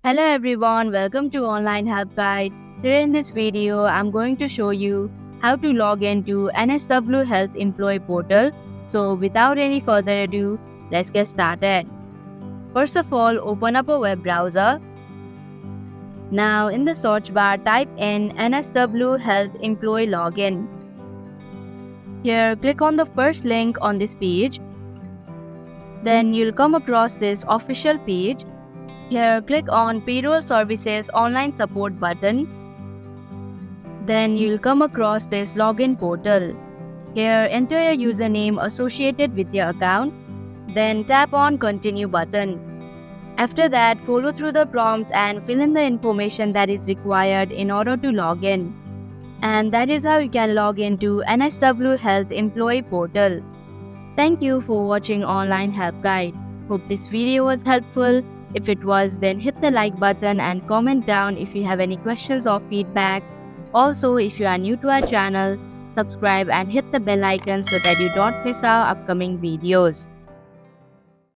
Hello everyone, welcome to Online Help Guide. Today in this video, I'm going to show you how to log into NSW Health Employee Portal. So without any further ado, let's get started. First of all, open up a web browser. Now in the search bar, type in NSW Health Employee Login. Here, click on the first link on this page. Then you'll come across this official page. Here, click on Payroll Services Online Support button. Then you'll come across this login portal. Here, enter your username associated with your account. Then tap on Continue button. After that, follow through the prompts and fill in the information that is required in order to log in. And that is how you can log into NSW Health Employee Portal. Thank you for watching Online Help Guide. Hope this video was helpful. If it was, then hit the like button and comment down if you have any questions or feedback. Also, if you are new to our channel, subscribe and hit the bell icon so that you don't miss our upcoming videos.